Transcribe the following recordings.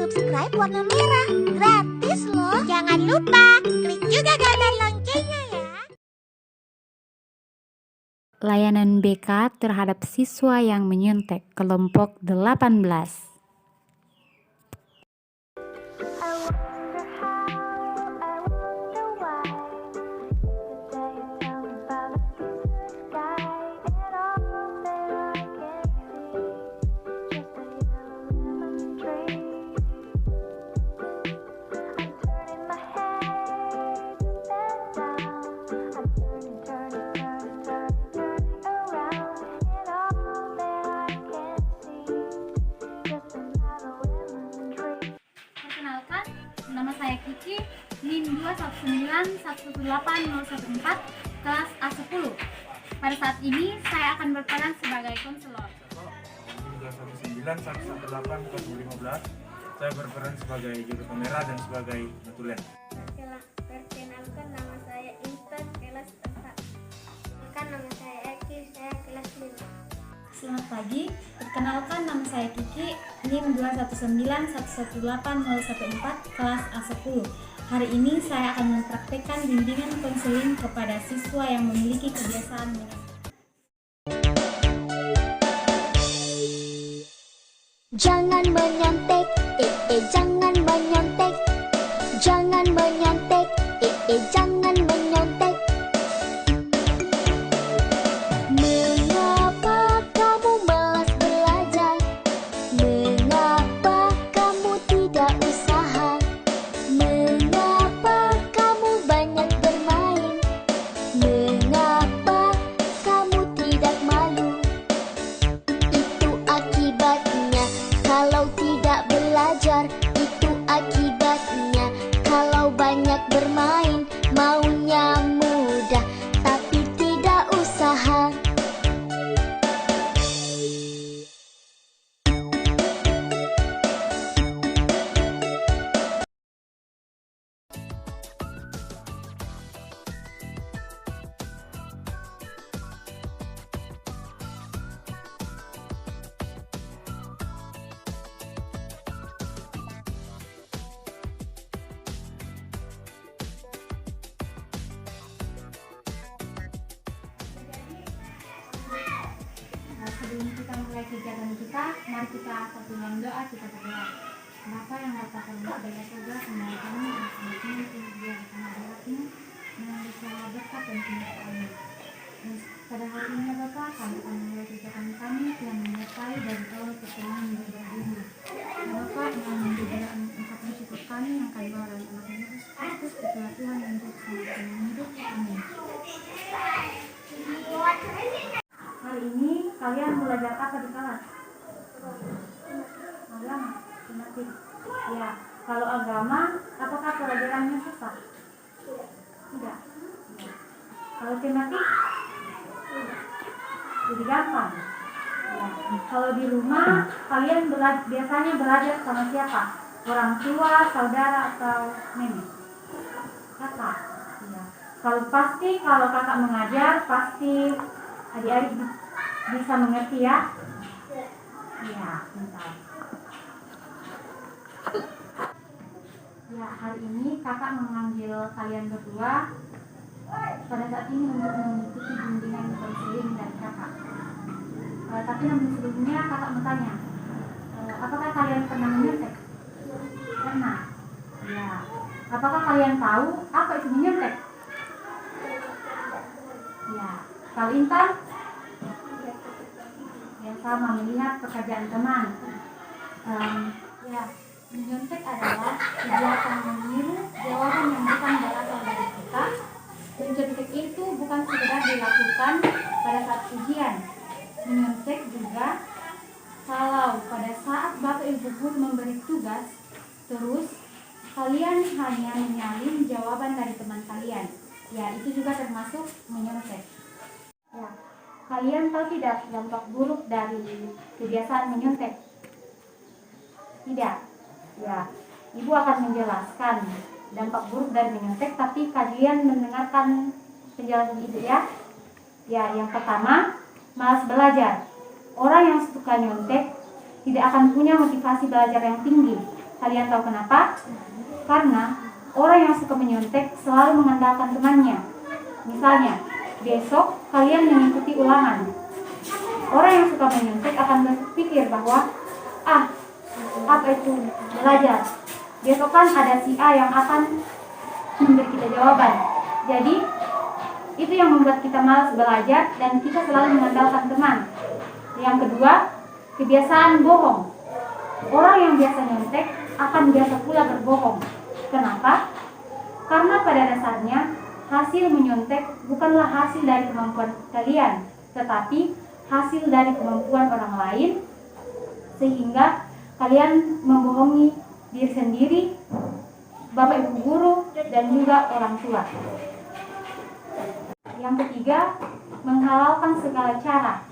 subscribe warna merah. Gratis loh. Jangan lupa klik juga gambar loncengnya ya. Layanan BK terhadap siswa yang menyontek kelompok 18. Perkenalkan, nama saya Kiki, NIM 219118014, kelas A10. Pada saat ini, saya akan berperan sebagai konselor. 2191118 saya berperan sebagai juru kamera dan sebagai notulen. Perkenalkan, nama saya Intan, kelas 4. Perkenalkan, nama saya Eki, saya kelas 5. Selamat pagi, perkenalkan nama saya Kiki, NIM 219118014, kelas A10. Hari ini saya akan mempraktikkan bimbingan konseling kepada siswa yang memiliki kebiasaan menyontek. Jangan menyontek, jangan menyontek. Jangan menyontek, jangan menyontek. Mengapa kamu malas belajar? Mengapa kamu tidak usaha? Mengapa kamu banyak bermain? Mengapa kamu tidak malu? Itu akibatnya kalau tidak belajar. Itu akibatnya kalau banyak bermain. Maunya mudah tapi tidak usaha. Sebelum kita mulai kegiatan kita, mari kita satukan doa, kita berdoa. Bapa yang berkata dari surga, semoga kami anak-anakmu yang dia akan hadiratmu dengan segala berkat dan kemuliaan. Pada hari ini ya Bapak, kami akan mulai kegiatan kami yang menyertai dari awal pertemuan hingga ini. Bapak yang memberikan ungkapan syukur kami yang kami bawa dari anak Yesus Kristus, ketua Tuhan yang hidup selama hidup. Amin. Hari ini kalian belajar apa di kelas? Agama, tematik. Ya, kalau agama, apakah pelajarannya susah? Tidak. Kalau tematik, jadi gampang. Ya. Kalau di rumah, kalian biasanya belajar sama siapa? Orang tua, saudara, atau nenek? Kakak. Ya. Kalau kakak mengajar, pasti adik-adik bisa mengerti ya? Iya, bentar. Ya, hari ini kakak memanggil kalian berdua pada saat ini untuk mengikuti bimbingan konseling dari kakak. Tapi sebelumnya kakak mau tanya, apakah kalian pernah menyontek? Pernah. Ya. Apakah kalian tahu apa itu menyontek? Ya. Tahu Intan? Yang sama melihat pekerjaan teman. Ya, menyontek adalah kegiatan meniru jawaban yang bukan berasal dari kita. Menyontek itu bukan sekedar dilakukan pada saat ujian. Menyontek juga kalau pada saat Bapak Ibu guru memberi tugas, terus kalian hanya menyalin jawaban dari teman kalian. Ya, itu juga termasuk menyontek. Ya. Kalian tahu tidak dampak buruk dari kebiasaan menyontek? Tidak. Ya, Ibu akan menjelaskan dampak buruk dari menyontek, tapi kalian mendengarkan penjelasan Ibu ya. Ya, yang pertama, malas belajar. Orang yang suka nyontek tidak akan punya motivasi belajar yang tinggi, Kalian tahu kenapa? Karena orang yang suka menyontek selalu mengandalkan temannya. Misalnya, besok kalian mengikuti ulangan. Orang yang suka menyontek akan berpikir bahwa, apa itu belajar? Besok kan ada si A yang akan memberi kita jawaban. Jadi, itu yang membuat kita malas belajar dan kita selalu mengandalkan teman. Yang kedua, kebiasaan bohong. Orang yang biasa nyontek akan biasa pula berbohong. Kenapa? Karena pada dasarnya hasil menyontek bukanlah hasil dari kemampuan kalian, tetapi hasil dari kemampuan orang lain, sehingga kalian membohongi diri sendiri, bapak ibu guru, dan juga orang tua. Yang ketiga, menghalalkan segala cara.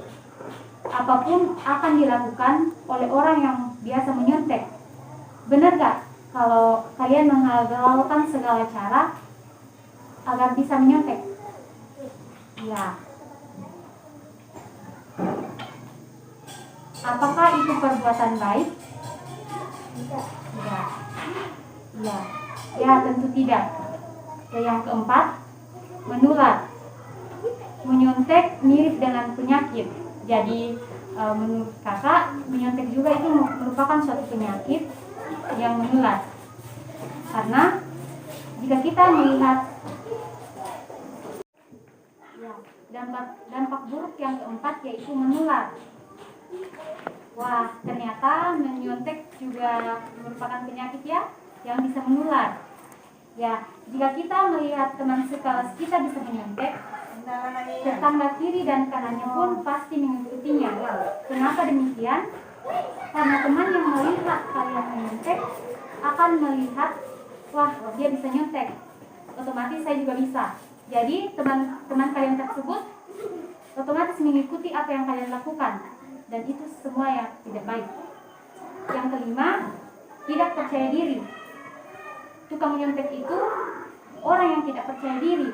Apapun akan dilakukan oleh orang yang biasa menyontek. Benar gak kalau kalian menghalalkan segala cara agar bisa menyontek? Ya. Apakah itu perbuatan baik? Ya. Ya. Ya, tentu tidak. Yang keempat, menular. Menyontek mirip dengan penyakit. Jadi menurut kakak, menyontek juga itu merupakan suatu penyakit yang menular. Karena jika kita melihat dampak buruk yang keempat, yaitu menular. Wah, ternyata menyontek juga merupakan penyakit ya yang bisa menular. Ya, jika kita melihat teman sekelas kita bisa menyontek, tetangga kiri dan kanannya pun pasti mengikutinya. Kenapa demikian? Karena teman yang melihat kalian menyontek akan melihat, wah, dia bisa nyontek, otomatis saya juga bisa. Jadi teman-teman kalian tersebut otomatis mengikuti apa yang kalian lakukan, dan itu semua yang tidak baik. Yang kelima, tidak percaya diri. Tukang nyontek itu orang yang tidak percaya diri.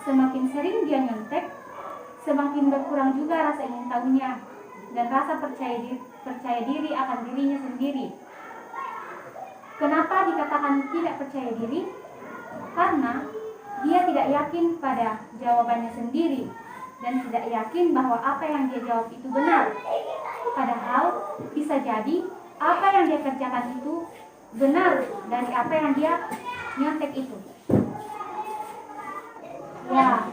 Semakin sering dia nyontek, semakin berkurang juga rasa ingin tahunya dan rasa percaya diri akan dirinya sendiri. Kenapa dikatakan tidak percaya diri? Karena dia tidak yakin pada jawabannya sendiri dan tidak yakin bahwa apa yang dia jawab itu benar. Padahal bisa jadi apa yang dia kerjakan itu benar dari apa yang dia nyontek itu. Ya,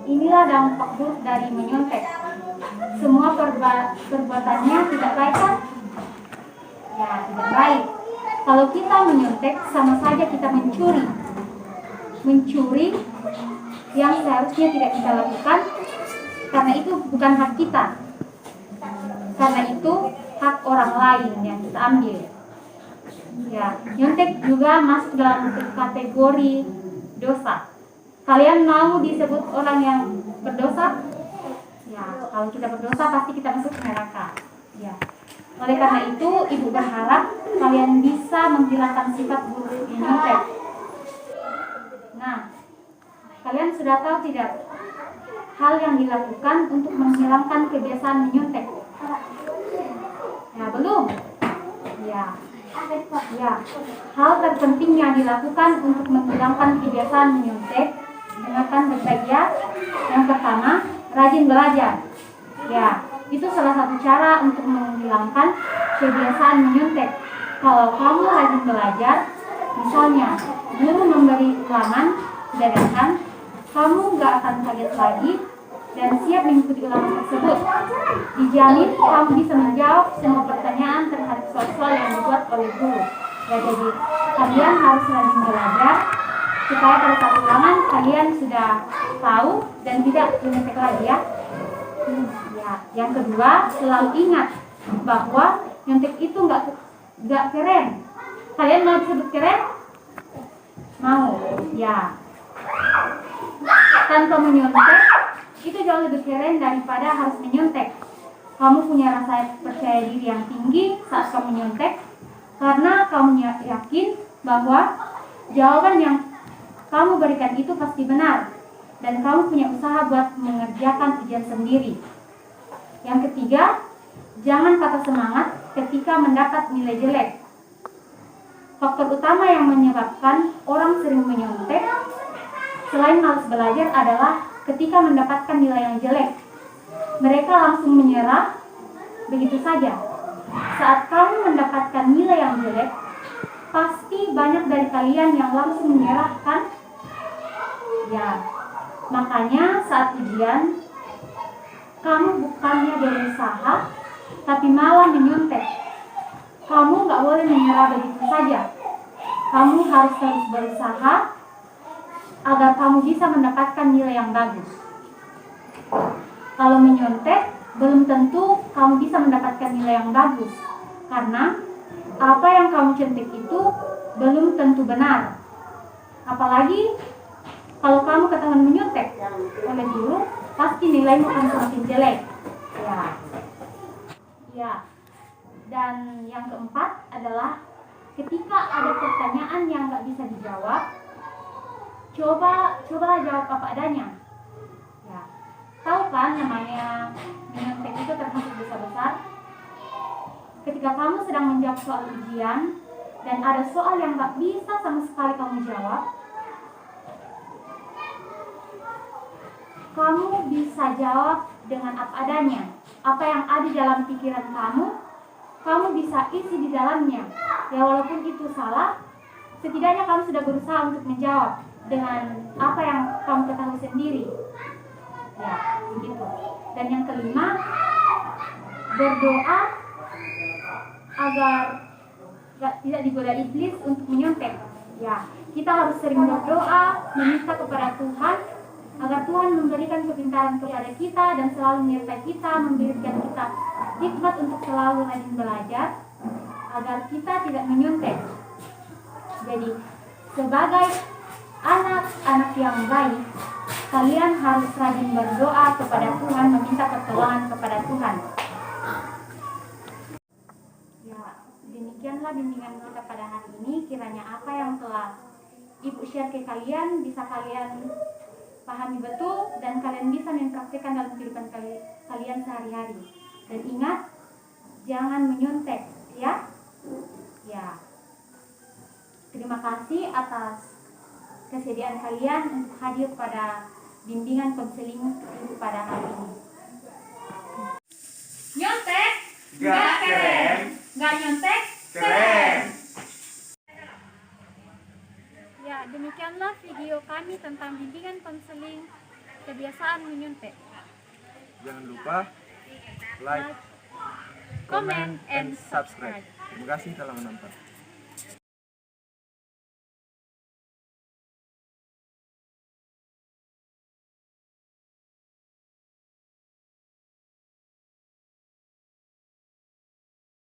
inilah dampak buruk dari menyontek. Semua perbuatannya tidak baik kan? Ya, tidak baik. Kalau kita menyontek, sama saja kita mencuri. Mencuri yang seharusnya tidak kita lakukan, karena itu bukan hak kita. Karena itu hak orang lain yang kita ambil. Ya, nyontek juga masuk dalam kategori dosa. Kalian mau disebut orang yang berdosa? Ya, kalau kita berdosa pasti kita masuk ke neraka. Ya. Oleh karena itu, ibu berharap kalian bisa menghilangkan sifat buruk menyontek. Nah, kalian sudah tahu tidak hal yang dilakukan untuk menghilangkan kebiasaan menyontek? Ya, belum? Ya. Ya, hal terpenting yang dilakukan untuk menghilangkan kebiasaan menyontek, dengarkan baik-baik ya. Yang pertama, rajin belajar. Ya, itu salah satu cara untuk menghilangkan kebiasaan menyontek. Kalau kamu rajin belajar, misalnya guru memberi ulangan dadakan, kamu gak akan kaget lagi dan siap mengikuti ulangan tersebut. Dijamin kamu bisa menjawab semua pertanyaan terhadap soal-soal yang dibuat oleh guru. Ya, jadi kalian harus rajin belajar supaya pada saat ulangan kalian sudah tahu dan tidak menyontek lagi ya. Ya. Yang kedua, selalu ingat bahwa nyontek itu nggak keren. Kalian mau disebut keren? Mau? Ya. Tanpa menyontek itu jauh lebih keren daripada harus menyontek. Kamu punya rasa percaya diri yang tinggi saat kamu menyontek karena kamu yakin bahwa jawaban yang kamu berikan itu pasti benar dan kamu punya usaha buat mengerjakan ujian sendiri. Yang ketiga, jangan patah semangat ketika mendapat nilai jelek. Faktor utama yang menyebabkan orang sering menyontek selain malas belajar adalah ketika mendapatkan nilai yang jelek. Mereka langsung menyerah begitu saja. Saat kamu mendapatkan nilai yang jelek, pasti banyak dari kalian yang langsung menyerah, kan? Ya, makanya saat ujian, kamu bukannya berusaha, tapi malah menyontek. Kamu nggak boleh menyerah begitu saja. Kamu harus terus berusaha agar kamu bisa mendapatkan nilai yang bagus. Kalau menyontek, belum tentu kamu bisa mendapatkan nilai yang bagus. Karena apa yang kamu contek itu belum tentu benar. Apalagi kalau kamu ketahuan menyontek oleh guru, pasti nilaimu akan semakin jelek. Ya. Dan yang keempat adalah ketika ada pertanyaan yang nggak bisa dijawab, cobalah jawab apa adanya. Ya, tahu kan namanya menyontek itu termasuk dosa besar. Ketika kamu sedang menjawab soal ujian dan ada soal yang nggak bisa sama sekali kamu jawab, kamu bisa jawab dengan apa adanya. Apa yang ada dalam pikiran kamu bisa isi di dalamnya. Ya, walaupun itu salah, setidaknya kamu sudah berusaha untuk menjawab dengan apa yang kamu ketahui sendiri. Ya, begitu. Dan yang kelima, berdoa agar tidak digoda iblis untuk menyontek. Ya, kita harus sering berdoa, meminta kepada Tuhan agar Tuhan memberikan kepintaran kepada kita dan selalu menyertai kita, memberikan kita hikmat untuk selalu rajin belajar agar kita tidak menyontek. Jadi, sebagai anak-anak yang baik, kalian harus rajin berdoa kepada Tuhan, meminta pertolongan kepada Tuhan. Ya, demikianlah bimbingan kita pada hari ini. Kiranya apa yang telah Ibu share ke kalian bisa kalian pahami betul dan kalian bisa mempraktikkan dalam kehidupan kalian sehari-hari. Dan ingat, jangan menyontek, ya. Ya. Terima kasih atas kesediaan kalian untuk hadir pada bimbingan konseling Ibu pada hari ini. Nyontek? Nggak keren. Nggak nyontek? Keren. Ya, demikianlah video kami tentang bimbingan konseling kebiasaan menyontek. Jangan lupa like, comment, and subscribe. Terima kasih telah menonton.